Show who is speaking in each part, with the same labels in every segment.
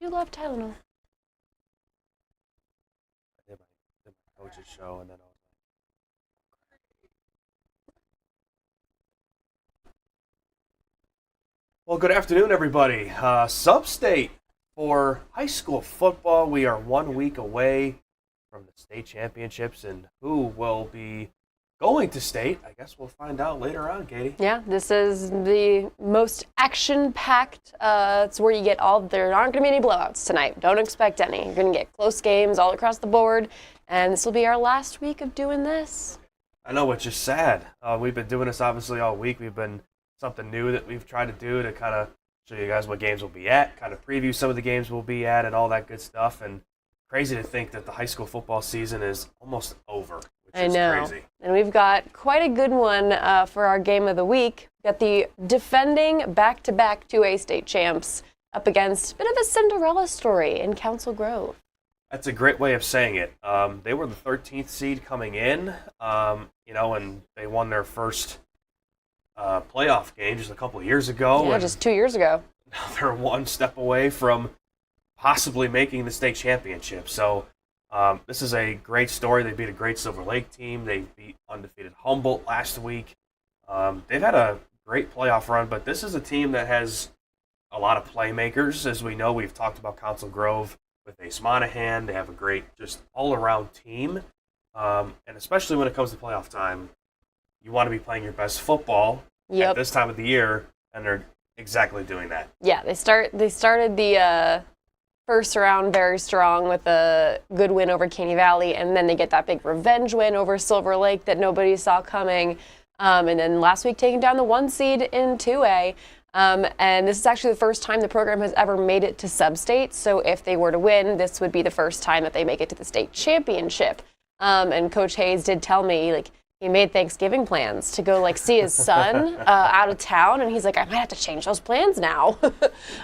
Speaker 1: do love Tylenol.
Speaker 2: I did my coach's show, and then I was well, good afternoon, everybody. Sub-State for high school football. We are 1 week away from the state championships, and who will be going to state? I guess we'll find out later on, Katie.
Speaker 1: Yeah, this is the most action-packed. It's where you get there aren't going to be any blowouts tonight. Don't expect any. You're going to get close games all across the board, and this will be our last week of doing this.
Speaker 2: I know, it's just sad. We've been doing this obviously all week. We've been something new that we've tried to do to kind of show you guys what games we'll be at, kind of preview some of the games we'll be at and all that good stuff. And crazy to think that the high school football season is almost over, which is crazy.
Speaker 1: And we've got quite a good one for our game of the week. We've got the defending back-to-back 2A state champs up against a bit of a Cinderella story in Council Grove.
Speaker 2: That's a great way of saying it. They were the 13th seed coming in, and they won their first playoff game just a couple of years ago.
Speaker 1: Yeah, just 2 years ago.
Speaker 2: Now they're one step away from possibly making the state championship. So this is a great story. They beat a great Silver Lake team. They beat undefeated Humboldt last week. They've had a great playoff run, but this is a team that has a lot of playmakers. As we know, we've talked about Council Grove with Ace Monahan. They have a great, just all-around team. And especially when it comes to playoff time, you want to be playing your best football at this time of the year, and they're exactly doing that.
Speaker 1: Yeah, they started the first round very strong with a good win over Caney Valley, and then they get that big revenge win over Silver Lake that nobody saw coming. And then last week taking down the 1 seed in 2A. And this is actually the first time the program has ever made it to sub-state. So if they were to win, this would be the first time that they make it to the state championship. And Coach Hayes did tell me, he made Thanksgiving plans to go see his son out of town, and he's like, I might have to change those plans now.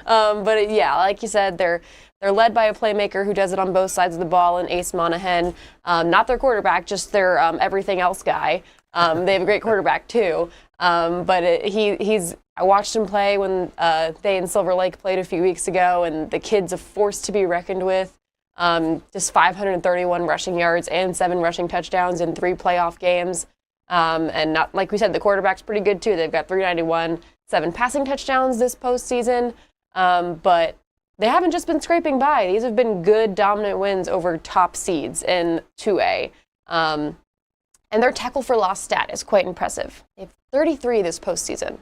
Speaker 1: But yeah, like you said, they're led by a playmaker who does it on both sides of the ball, and Ace Monahan, not their quarterback, just their everything else guy. They have a great quarterback too, but I watched him play when they and Silver Lake played a few weeks ago, and the kid's a force to be reckoned with. Just 531 rushing yards and 7 rushing touchdowns in 3 playoff games. And not, like we said, the quarterback's pretty good too. They've got 391, 7 passing touchdowns this postseason. But they haven't just been scraping by. These have been good, dominant wins over top seeds in 2A. And their tackle for loss stat is quite impressive. They have 33 this postseason.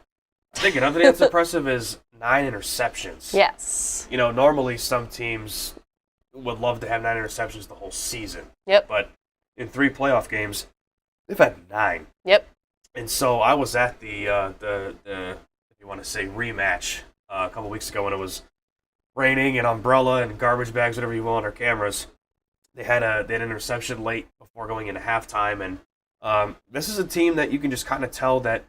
Speaker 2: I think another thing that's impressive is 9 interceptions.
Speaker 1: Yes.
Speaker 2: Normally some teams would love to have 9 interceptions the whole season.
Speaker 1: Yep.
Speaker 2: But in 3 playoff games, they've had 9.
Speaker 1: Yep.
Speaker 2: And so I was at the if you want to say rematch a couple weeks ago when it was raining and umbrella and garbage bags, whatever you want, on our cameras. They had an interception late before going into halftime, and this is a team that you can just kind of tell that,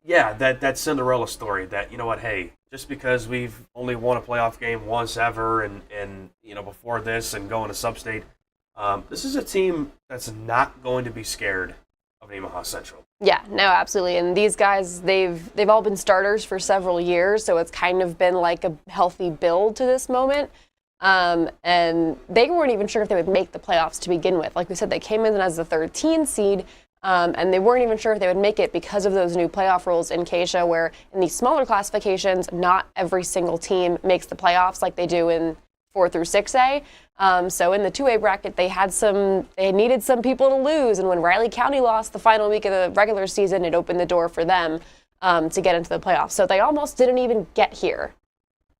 Speaker 2: yeah, that Cinderella story. That, you know what, hey, just because we've only won a playoff game once ever, and before this and going to sub-state, this is a team that's not going to be scared of Omaha Central.
Speaker 1: Yeah, no, absolutely. And these guys, they've all been starters for several years, so it's kind of been like a healthy build to this moment. And they weren't even sure if they would make the playoffs to begin with. Like we said, they came in as the 13 seed, and they weren't even sure if they would make it because of those new playoff rules in KSHA, where in these smaller classifications, not every single team makes the playoffs like they do in 4 through 6A. So in the 2A bracket, they needed some people to lose, and when Riley County lost the final week of the regular season, it opened the door for them to get into the playoffs. So they almost didn't even get here,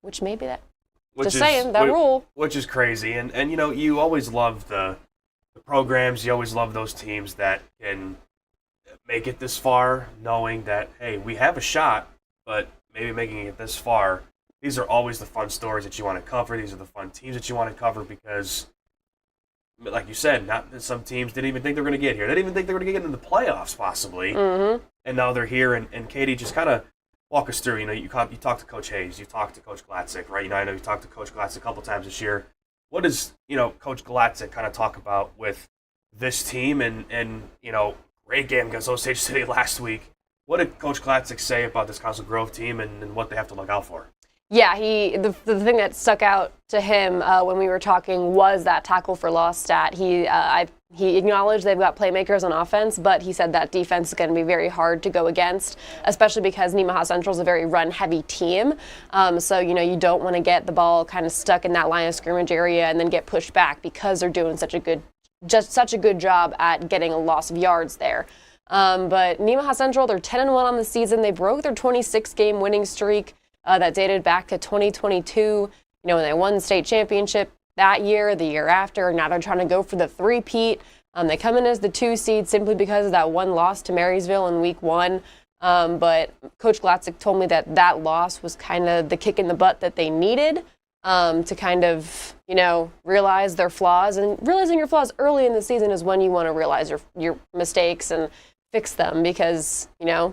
Speaker 1: which maybe that. Rule.
Speaker 2: Which is crazy. And you always love the programs, you always love those teams that can make it this far, knowing that, hey, we have a shot, but maybe making it this far. These are always the fun stories that you want to cover. These are the fun teams that you want to cover because, like you said, some teams didn't even think they were going to get here. They didn't even think they were going to get into the playoffs, possibly.
Speaker 1: Mm-hmm.
Speaker 2: And now they're here. And Katie, just kind of walk us through. You talked to Coach Hayes. You talked to Coach Glatzik, right? I know you talked to Coach Glatzik a couple times this year. What does, Coach Glatzik kind of talk about with this team and great game against Osage City last week? What did Coach Glatzik say about this Council Grove team and what they have to look out for?
Speaker 1: Yeah, the thing that stuck out to him when we were talking was that tackle for loss stat. He acknowledged they've got playmakers on offense, but he said that defense is going to be very hard to go against, especially because Nemaha Central is a very run-heavy team. So, you don't want to get the ball kind of stuck in that line of scrimmage area and then get pushed back because they're doing such a good job at getting a loss of yards there. But Nemaha Central, they're 10-1 on the season. They broke their 26-game winning streak that dated back to 2022. When they won the state championship that year, the year after. Now they're trying to go for the three-peat. They come in as the 2 seed simply because of that one loss to Marysville in week 1. But Coach Glatzik told me that loss was kind of the kick in the butt that they needed to kind of, realize their flaws. And realizing your flaws early in the season is when you want to realize your mistakes and fix them because, the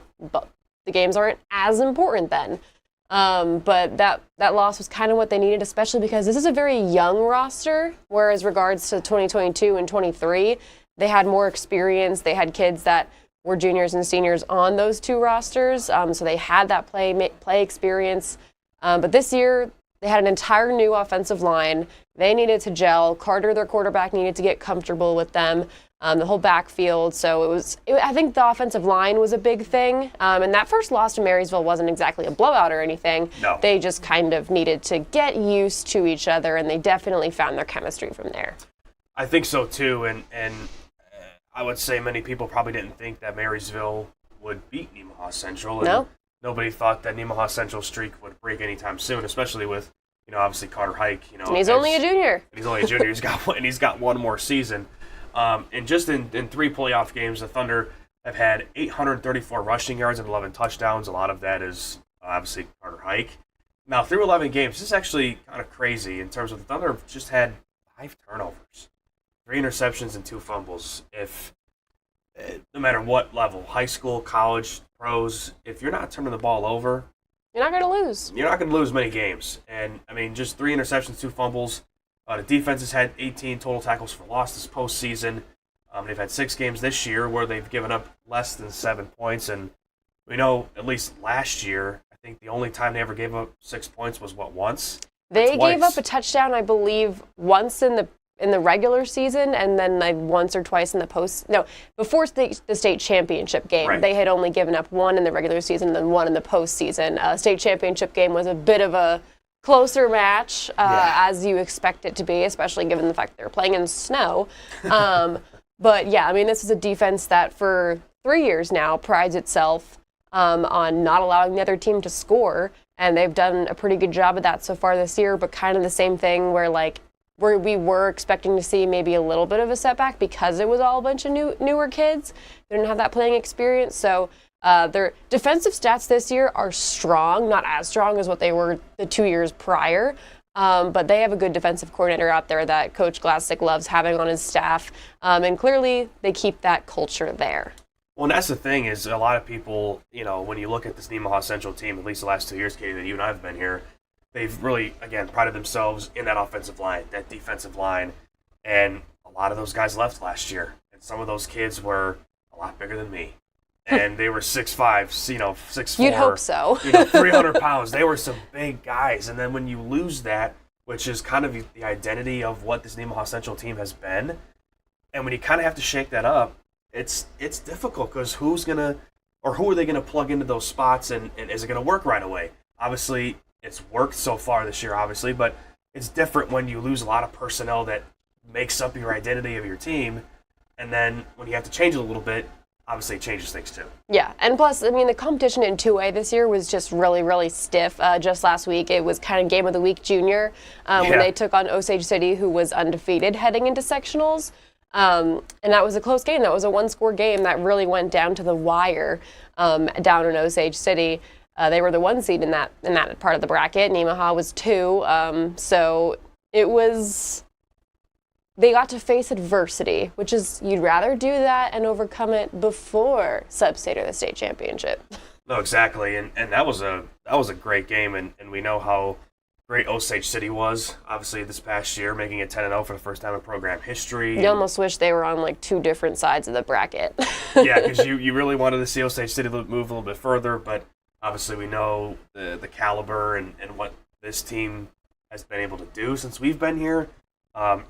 Speaker 1: games aren't as important then. But that loss was kind of what they needed, especially because this is a very young roster, whereas regards to 2022 and 23, they had more experience. They had kids that were juniors and seniors on those 2 rosters, so they had that play experience. But this year, they had an entire new offensive line. They needed to gel. Carter, their quarterback, needed to get comfortable with them. The whole backfield. So I think the offensive line was a big thing. And that first loss to Marysville wasn't exactly a blowout or anything.
Speaker 2: No.
Speaker 1: They just kind of needed to get used to each other, and they definitely found their chemistry from there.
Speaker 2: I think so too, and I would say many people probably didn't think that Marysville would beat Nemaha Central. And
Speaker 1: No.
Speaker 2: Nobody thought that Nemaha Central streak would break anytime soon, especially with, obviously Carter Hike.
Speaker 1: And he's only a junior.
Speaker 2: He's only a junior. He's got one more season. And just in 3 playoff games, the Thunder have had 834 rushing yards and 11 touchdowns. A lot of that is obviously Carter Hike. Now, through 11 games, this is actually kind of crazy in terms of the Thunder have just had 5 turnovers, 3 interceptions, and 2 fumbles. No matter what level, high school, college, pros, if you're not turning the ball over,
Speaker 1: You're not going to lose.
Speaker 2: You're not going to lose many games. And, just 3 interceptions, 2 fumbles. The defense has had 18 total tackles for loss this postseason. They've had 6 games this year where they've given up less than 7 points. And we know, at least last year, I think the only time they ever gave up 6 points was, once?
Speaker 1: They gave up a touchdown, I believe, once in the regular season, and then once or twice in the before the state championship game.
Speaker 2: Right.
Speaker 1: They had only given up 1 in the regular season and then 1 in the postseason. State championship game was a bit of a closer match, as you expect it to be, especially given the fact that they're playing in snow. But yeah, this is a defense that for 3 years now prides itself on not allowing the other team to score, and they've done a pretty good job of that so far this year, but kind of the same thing where we were expecting to see maybe a little bit of a setback because it was all a bunch of newer kids. They didn't have that playing experience, so their defensive stats this year are strong, not as strong as what they were the 2 years prior, but they have a good defensive coordinator out there that Coach Glatzik loves having on his staff, and clearly they keep that culture there.
Speaker 2: Well, and that's the thing is a lot of people, when you look at this Nemaha Central team, at least the last 2 years, Katie, that you and I have been here, they've really, again, prided themselves in that offensive line, that defensive line, and a lot of those guys left last year, and some of those kids were a lot bigger than me. And they were 6'5", 6'4".
Speaker 1: You'd hope so.
Speaker 2: 300 pounds. They were some big guys. And then when you lose that, which is kind of the identity of what this Nemaha Central team has been, and when you kind of have to shake that up, it's difficult because who are they going to plug into those spots, and is it going to work right away? Obviously, it's worked so far this year, obviously, but it's different when you lose a lot of personnel that makes up your identity of your team, and then when you have to change it a little bit, obviously it changes things too.
Speaker 1: Yeah, and plus, the competition in 2A this year was just really, really stiff. Just last week, it was kind of game of the week junior when they took on Osage City, who was undefeated heading into sectionals. And that was a close game. That was a 1-score game that really went down to the wire down in Osage City. They were the 1 seed in that part of the bracket. Nemaha was 2. So it was... They got to face adversity, which is you'd rather do that and overcome it before Sub-State or the state championship.
Speaker 2: No, exactly, and that was a great game, and we know how great Osage City was, obviously, this past year, making it 10-0 for the first time in program history.
Speaker 1: You almost wish they were on 2 different sides of the bracket.
Speaker 2: Yeah, because you really wanted to see Osage City move a little bit further, but obviously we know the caliber and what this team has been able to do since we've been here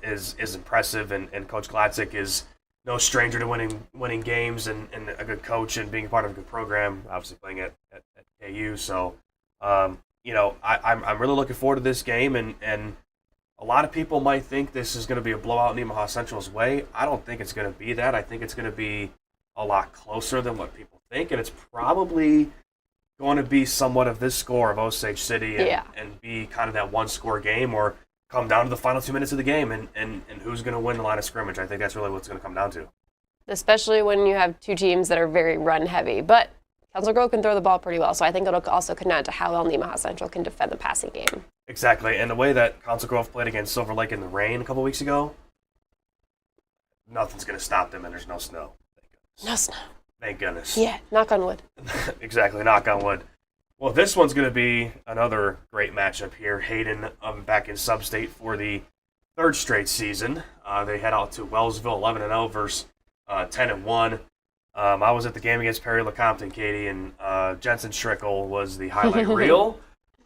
Speaker 2: is impressive, and Coach Glatzik is no stranger to winning games and a good coach and being a part of a good program, obviously playing at KU. So, I'm really looking forward to this game, and a lot of people might think this is going to be a blowout in Omaha Central's way. I don't think it's going to be that. I think it's going to be a lot closer than what people think, and it's probably going to be somewhat of this score of Osage City and be kind of that one-score game, or come down to the final 2 minutes of the game and who's going to win the line of scrimmage. I think that's really what's going to come down to.
Speaker 1: Especially when you have two teams that are very run-heavy. But Council Grove can throw the ball pretty well, so I think it'll also come down to how well Omaha Central can defend the passing game.
Speaker 2: Exactly, and the way that Council Grove played against Silver Lake in the rain a couple weeks ago, nothing's going to stop them, and there's no snow.
Speaker 1: No snow.
Speaker 2: Thank goodness.
Speaker 1: Yeah, knock on wood.
Speaker 2: Exactly, knock on wood. Well, this one's going to be another great matchup here. Hayden back in Sub-State for the third straight season. They head out to Wellsville, 11-0 versus 10-1. I was at the game against Perry LeCompton, Katie, and Jensen Schrickle was the highlight reel.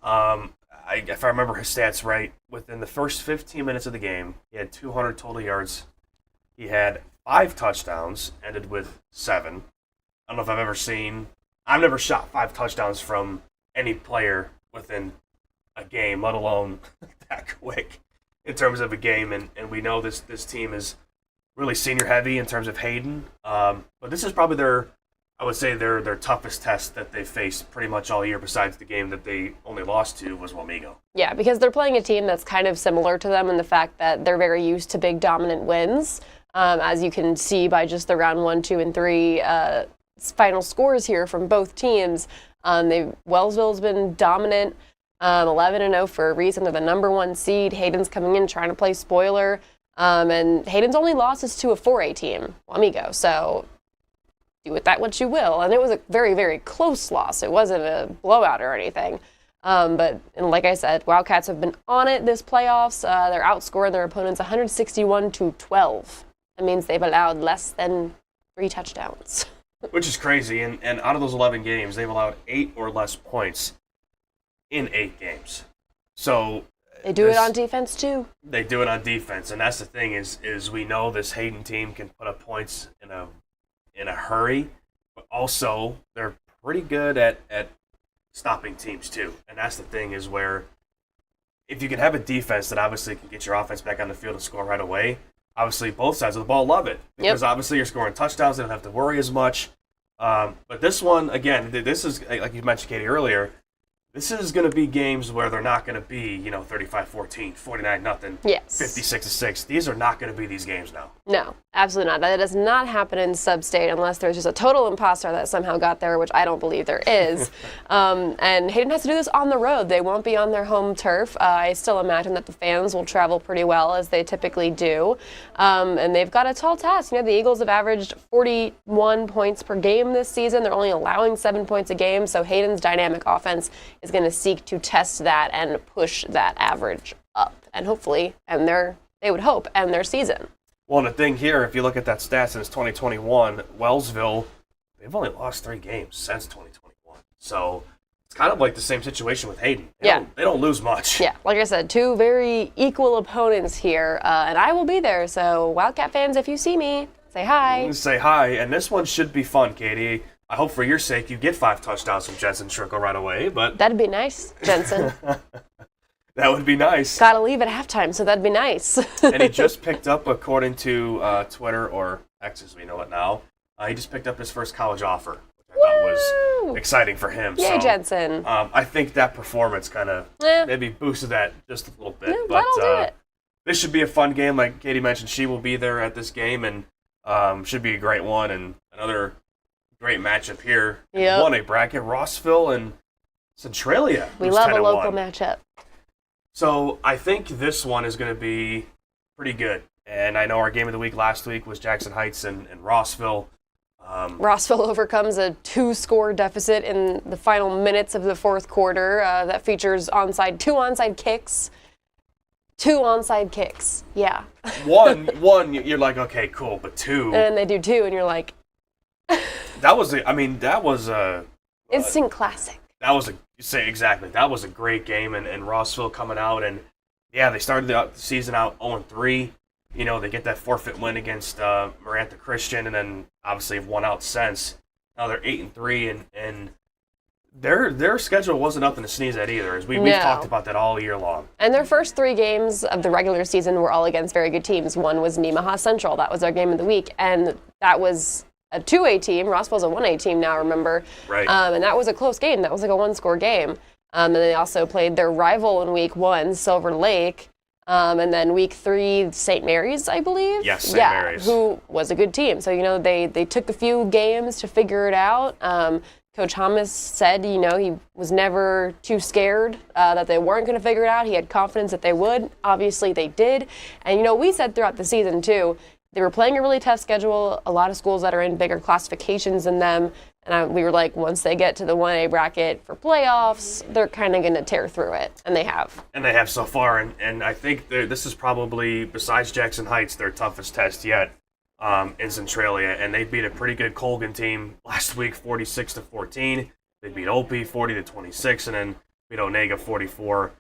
Speaker 2: If I remember his stats right, within the first 15 minutes of the game, he had 200 total yards. He had 5 touchdowns, ended with 7. I don't know if I've never shot 5 touchdowns from any player within a game, let alone that quick in terms of a game. And we know this team is really senior heavy in terms of Hayden. But this is probably their toughest test that they faced pretty much all year, besides the game that they only lost to was Wamego.
Speaker 1: Yeah, because they're playing a team that's kind of similar to them in the fact that they're very used to big dominant wins. As you can see by just the round 1, 2, and 3 final scores here from both teams. Wellsville's been dominant, 11-0 for a reason. They're the number 1 seed. Hayden's coming in trying to play spoiler, and Hayden's only loss is to a 4A team, Wamego. So do with that what you will. And it was a very, very close loss. It wasn't a blowout or anything. But like I said, Wildcats have been on it this playoffs. They're outscoring their opponents 161-12. That means they've allowed less than 3 touchdowns.
Speaker 2: Which is crazy, and out of those 11 games, they've allowed 8 or less points in 8 games. So
Speaker 1: they do it on defense too.
Speaker 2: They do it on defense, and that's the thing is we know this Hayden team can put up points in a hurry, but also they're pretty good at stopping teams too. And that's the thing is where if you can have a defense that obviously can get your offense back on the field and score right away. Obviously, both sides of the ball love it because obviously you're scoring touchdowns. They don't have to worry as much. But this one, again, this is, like you mentioned, Katie, earlier, this is going to be games where they're not going to be, 35-14, 49-0,
Speaker 1: yes,
Speaker 2: 56-6. These are not going to be these games now.
Speaker 1: No, absolutely not. That does not happen in Sub-State unless there's just a total imposter that somehow got there, which I don't believe there is. And Hayden has to do this on the road. They won't be on their home turf. I still imagine that the fans will travel pretty well, as they typically do. And they've got a tall task. The Eagles have averaged 41 points per game this season. They're only allowing 7 points a game, so Hayden's dynamic offense is going to seek to test that and push that average up, and hopefully, they would hope, end their season.
Speaker 2: Well, and the thing here, if you look at that stat since 2021, Wellsville, they've only lost 3 games since 2021. So it's kind of like the same situation with Hayden. They don't lose much.
Speaker 1: Yeah, like I said, 2 very equal opponents here, and I will be there. So Wildcat fans, if you see me, say hi.
Speaker 2: Say hi, and this one should be fun, Katie. I hope for your sake you get 5 touchdowns from Jensen Schrickle right away, but
Speaker 1: that'd be nice, Jensen.
Speaker 2: That would be nice.
Speaker 1: Gotta leave at halftime, so that'd be nice.
Speaker 2: And he just picked up, according to Twitter, or X as we know it now, he just picked up his first college offer, which I thought was exciting for him.
Speaker 1: Yay, Jensen.
Speaker 2: I think that performance kind of maybe boosted that just a little bit.
Speaker 1: Yeah, that'll do it.
Speaker 2: This should be a fun game. Like Katie mentioned, she will be there at this game, and should be a great one, and another great matchup here.
Speaker 1: Yep.
Speaker 2: 1A bracket, Rossville and Centralia.
Speaker 1: We love a local matchup.
Speaker 2: So I think this one is going to be pretty good. And I know our game of the week last week was Jackson Heights and Rossville.
Speaker 1: Rossville overcomes a 2-score deficit in the final minutes of the 4th quarter. That features two onside kicks. 2 onside kicks. Yeah.
Speaker 2: One, you're like, okay, cool. But 2.
Speaker 1: And then they do 2, and you're like...
Speaker 2: That was
Speaker 1: instant classic.
Speaker 2: That was You say exactly. That was a great game, and Rossville coming out, and yeah, they started the season out 0-3. You know, they get that forfeit win against Marantha Christian, and then obviously have won out since. Now they're 8-3, and their schedule wasn't nothing to sneeze at either. As we've talked about that all year long.
Speaker 1: And their first 3 games of the regular season were all against very good teams. One was Nemaha Central. That was our game of the week, and that was a 2A team. Rossville's a 1A team now, remember?
Speaker 2: Right.
Speaker 1: And that was a close game. That was like a 1-score game. And they also played their rival in week 1, Silver Lake. And then week 3, St. Mary's, I believe?
Speaker 2: Yes, St. Mary's.
Speaker 1: Who was a good team. So, they took a few games to figure it out. Coach Thomas said, he was never too scared that they weren't going to figure it out. He had confidence that they would. Obviously, they did. And, we said throughout the season, too, they were playing a really tough schedule, a lot of schools that are in bigger classifications than them. And we were like, once they get to the 1A bracket for playoffs, they're kind of going to tear through it. And they have.
Speaker 2: And they have so far. And I think this is probably, besides Jackson Heights, their toughest test yet in Centralia. And they beat a pretty good Colgan team last week, 46-14. They beat Opie 40-26, and then beat Onega 44-20.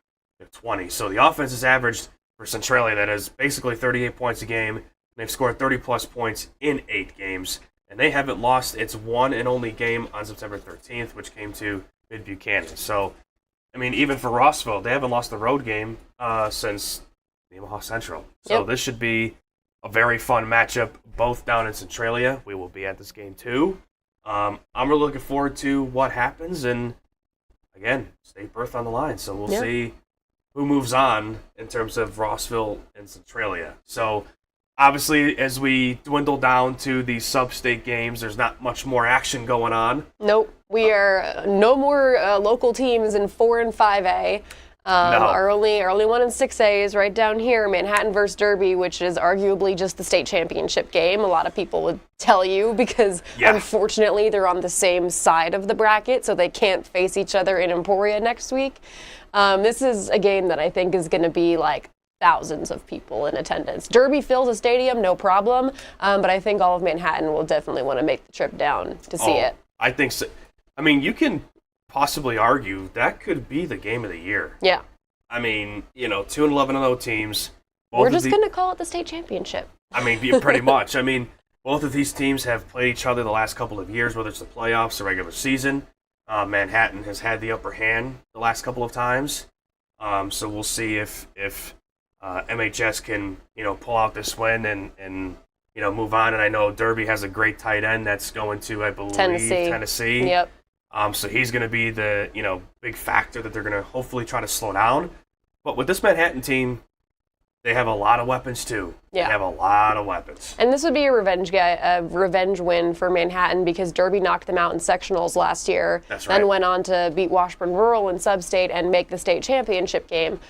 Speaker 2: So the offense is averaged for Centralia, that is basically 38 points a game. They've scored 30-plus points in 8 games, and they haven't lost its one and only game on September 13th, which came to Mid-Buchanan. So, even for Rossville, they haven't lost the road game since Nemaha Central. So This should be a very fun matchup, both down in Centralia. We will be at this game, too. I'm really looking forward to what happens, and, again, state berth on the line, so we'll see who moves on in terms of Rossville and Centralia. So, obviously, as we dwindle down to the sub-state games, there's not much more action going on.
Speaker 1: Nope. We are no more local teams in 4 and 5A.
Speaker 2: No.
Speaker 1: Our only one in 6A is right down here, Manhattan versus Derby, which is arguably just the state championship game. A lot of people would tell you because, unfortunately, they're on the same side of the bracket, so they can't face each other in Emporia next week. This is a game that I think is going to be like thousands of people in attendance. Derby fills a stadium, no problem, but I think all of Manhattan will definitely want to make the trip down to see it.
Speaker 2: I think so. You can possibly argue that could be the game of the year.
Speaker 1: Yeah.
Speaker 2: 2-11-0 teams.
Speaker 1: We're just going to call it the state championship.
Speaker 2: Pretty much. Both of these teams have played each other the last couple of years, whether it's the playoffs or regular season. Manhattan has had the upper hand the last couple of times. So we'll see if MHS can, pull out this win and move on. And I know Derby has a great tight end that's going to, I believe, Tennessee.
Speaker 1: Yep.
Speaker 2: So he's going to be the, big factor that they're going to hopefully try to slow down. But with this Manhattan team, they have a lot of weapons, too.
Speaker 1: Yeah.
Speaker 2: They have a lot of weapons.
Speaker 1: And this would be a revenge win for Manhattan because Derby knocked them out in sectionals last year.
Speaker 2: That's right.
Speaker 1: Then went on to beat Washburn Rural in Sub-State and make the state championship game.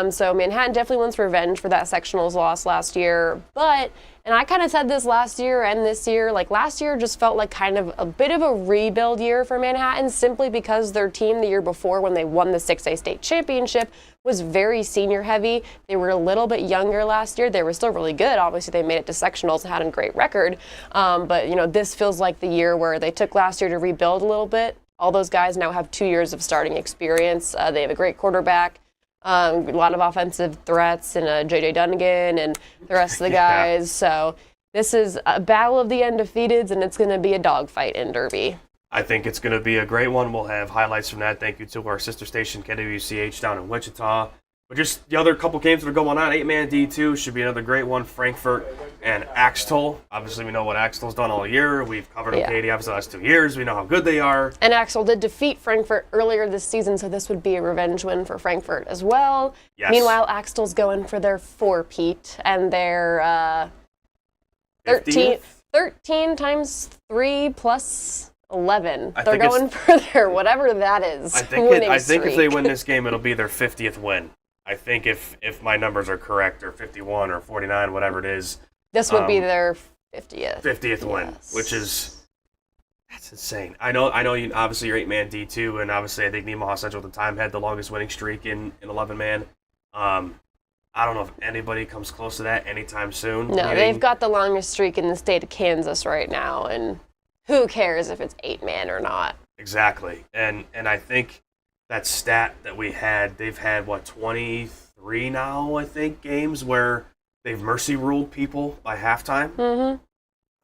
Speaker 1: So Manhattan definitely wants revenge for that sectionals loss last year. And I kind of said this last year and this year, last year just felt like kind of a bit of a rebuild year for Manhattan simply because their team the year before when they won the 6A state championship was very senior heavy. They were a little bit younger last year. They were still really good. Obviously, they made it to sectionals and had a great record. But this feels like the year where they took last year to rebuild a little bit. All those guys now have 2 years of starting experience. They have a great quarterback. A lot of offensive threats and J.J. Dunnigan and the rest of the guys. So this is a battle of the undefeateds, and it's going to be a dogfight in Derby.
Speaker 2: I think it's going to be a great one. We'll have highlights from that. Thank you to our sister station, KWCH, down in Wichita. But just the other couple games that are going on, 8-man D2 should be another great one. Frankfort and Axtell. Obviously, we know what Axtell's done all year. We've covered them, Katie, obviously, the last 2 years. We know how good they are.
Speaker 1: And Axtell did defeat Frankfort earlier this season, so this would be a revenge win for Frankfort as well.
Speaker 2: Yes.
Speaker 1: Meanwhile, Axtell's going for their 4-peat, and their 13 times 3 plus 11. They're going for their whatever that is.
Speaker 2: I think if they win this game, it'll be their 50th win. I think if my numbers are correct, or 51 or 49, whatever it is.
Speaker 1: This would be their 50th.
Speaker 2: 50th win, which is, that's insane. I know. You obviously you're 8-man D2, and obviously I think Nemaha Central at the time had the longest winning streak in 11-man. I don't know if anybody comes close to that anytime soon.
Speaker 1: No, they've got the longest streak in the state of Kansas right now, and who cares if it's 8-man or not?
Speaker 2: Exactly, and I think that stat that we had. They've had, 23 now, I think, games where they've mercy ruled people by halftime.
Speaker 1: Mm-hmm.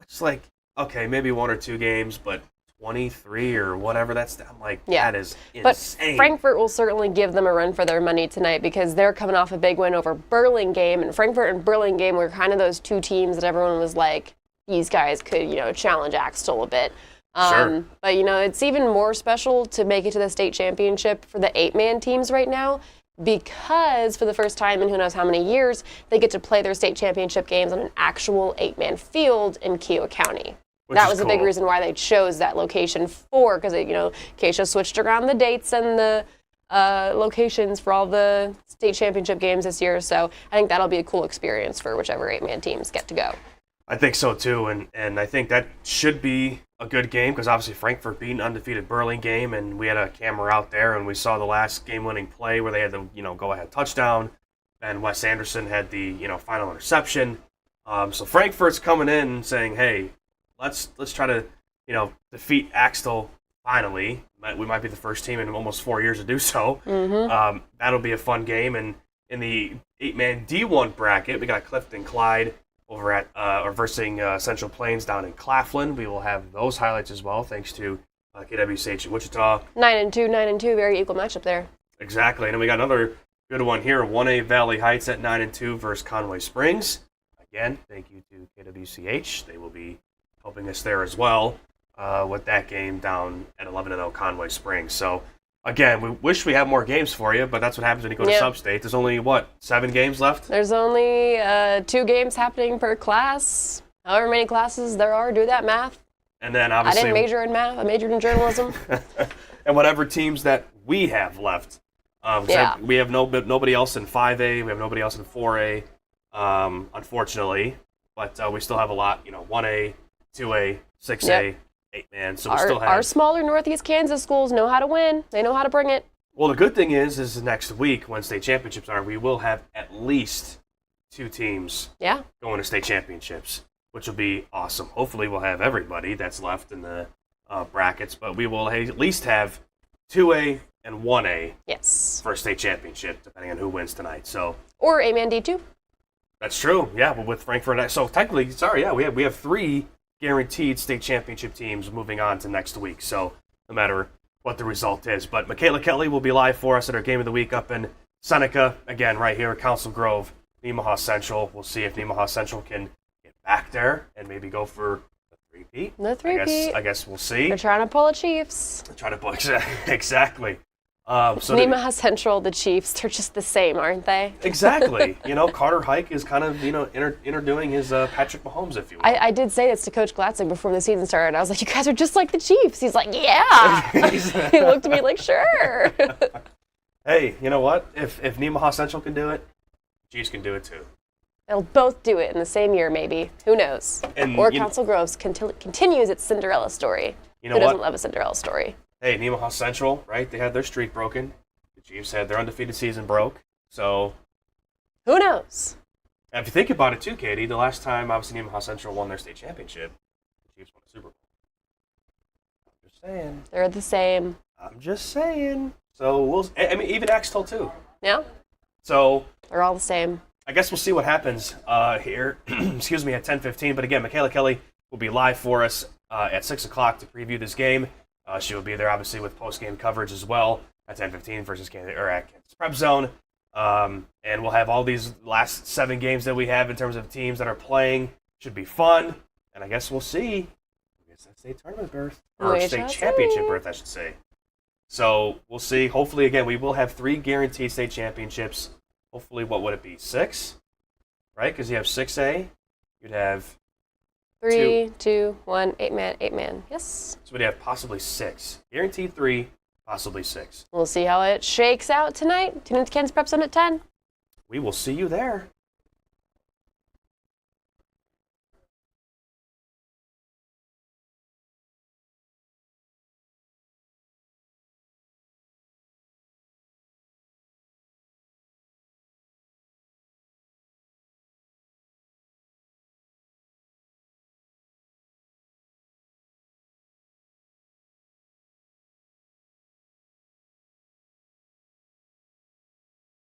Speaker 2: It's like, okay, maybe 1 or 2 games, but 23 or whatever, I'm like,
Speaker 1: Yeah.
Speaker 2: that is
Speaker 1: But
Speaker 2: insane.
Speaker 1: Frankfurt will certainly give them a run for their money tonight because they're coming off a big win over Burlingame. And Frankfurt and Burlingame were kind of those two teams that everyone was like, these guys could, challenge Axtell a bit.
Speaker 2: Sure.
Speaker 1: But, it's even more special to make it to the state championship for the 8-man teams right now because for the first time in who knows how many years, they get to play their state championship games on an actual 8-man field in Kiowa County. That was a big reason why they chose that location because, Keisha switched around the dates and the locations for all the state championship games this year. So I think that'll be a cool experience for whichever 8-man teams get to go.
Speaker 2: I think so, too, and I think that should be a good game because obviously Frankfurt beat an undefeated Burlingame, and we had a camera out there, and we saw the last game-winning play where they had the, go-ahead touchdown, and Wes Anderson had the, final interception. So Frankfurt's coming in saying, hey, let's try to, defeat Axtell finally. We might be the first team in almost 4 years to do so.
Speaker 1: Mm-hmm.
Speaker 2: That'll be a fun game. And in the 8-man D1 bracket, we got Clifton Clyde over at versus Central Plains down in Claflin. We will have those highlights as well, thanks to KWCH in Wichita.
Speaker 1: 9-2, very equal matchup there.
Speaker 2: Exactly. And then we got another good one here, 1A Valley Heights at 9-2 versus Conway Springs. Again, thank you to KWCH. They will be helping us there as well with that game down at 11-0 Conway Springs. So, again, we wish we had more games for you, but that's what happens when you go to Sub-State. There's only, 7 games left?
Speaker 1: There's only 2 games happening per class. However many classes there are, do that math.
Speaker 2: And then, obviously,
Speaker 1: I didn't major in math. I majored in journalism.
Speaker 2: And whatever teams that we have left. We have nobody else in 5A. We have nobody else in 4A, unfortunately. But we still have a lot, 1A, 2A, 6A, 8-man. So we still have...
Speaker 1: Our smaller Northeast Kansas schools know how to win. They know how to bring it.
Speaker 2: Well, the good thing is next week, when state championships are, we will have at least 2 teams going to state championships, which will be awesome. Hopefully we'll have everybody that's left in the brackets, but we will at least have 2A and 1A for a state championship, depending on who wins tonight. So
Speaker 1: or 8-man D2.
Speaker 2: That's true, but with Frankfurt. So technically, we have 3 guaranteed state championship teams moving on to next week. So no matter what the result is. But Michaela Kelly will be live for us at our Game of the Week up in Seneca, again, right here at Council Grove, Nemaha Central. We'll see if Nemaha Central can get back there and maybe go for the 3-peat.
Speaker 1: The 3-peat.
Speaker 2: I guess we'll see.
Speaker 1: They're trying to pull a Chiefs.
Speaker 2: Exactly.
Speaker 1: Nemaha Central, the Chiefs, they're just the same, aren't they?
Speaker 2: Exactly. Carter Hike is kind of, interdoing his Patrick Mahomes, if you will.
Speaker 1: I did say this to Coach Glatzing before the season started. I was like, you guys are just like the Chiefs. He's like, yeah. He looked at me like, sure.
Speaker 2: Hey, you know what? If Nemaha Central can do it, Chiefs can do it too.
Speaker 1: They'll both do it in the same year, maybe. Who knows? Or Council Groves continues its Cinderella story. Who doesn't love a Cinderella story?
Speaker 2: Hey, Nemaha Central, right? They had their streak broken. The Chiefs had their undefeated season broke. So,
Speaker 1: who knows?
Speaker 2: And if you think about it too, Katie, the last time obviously Nemaha Central won their state championship, the Chiefs won the Super Bowl. I'm just saying.
Speaker 1: They're the same.
Speaker 2: I'm just saying. So even Axtell too.
Speaker 1: Yeah.
Speaker 2: So
Speaker 1: they're all the same.
Speaker 2: I guess we'll see what happens here. Excuse me, at 10:15. But again, Michaela Kelly will be live for us at 6 o'clock to preview this game. She will be there, obviously, with post-game coverage as well at 10:15 versus at Kansas Prep Zone. And we'll have all these last 7 games that we have in terms of teams that are playing. Should be fun. And I guess we'll see. I guess that's state tournament berth. Or state championship berth, I should say. So we'll see. Hopefully, again, we will have 3 guaranteed state championships. Hopefully, what would it be? 6? Right? Because you have 6A. You'd have
Speaker 1: 3, 2, 1, 8-man. Yes.
Speaker 2: So we'd have possibly 6. Guaranteed 3, possibly 6.
Speaker 1: We'll see how it shakes out tonight. Tune in to Kansas Prep Zone at 10.
Speaker 2: We will see you there.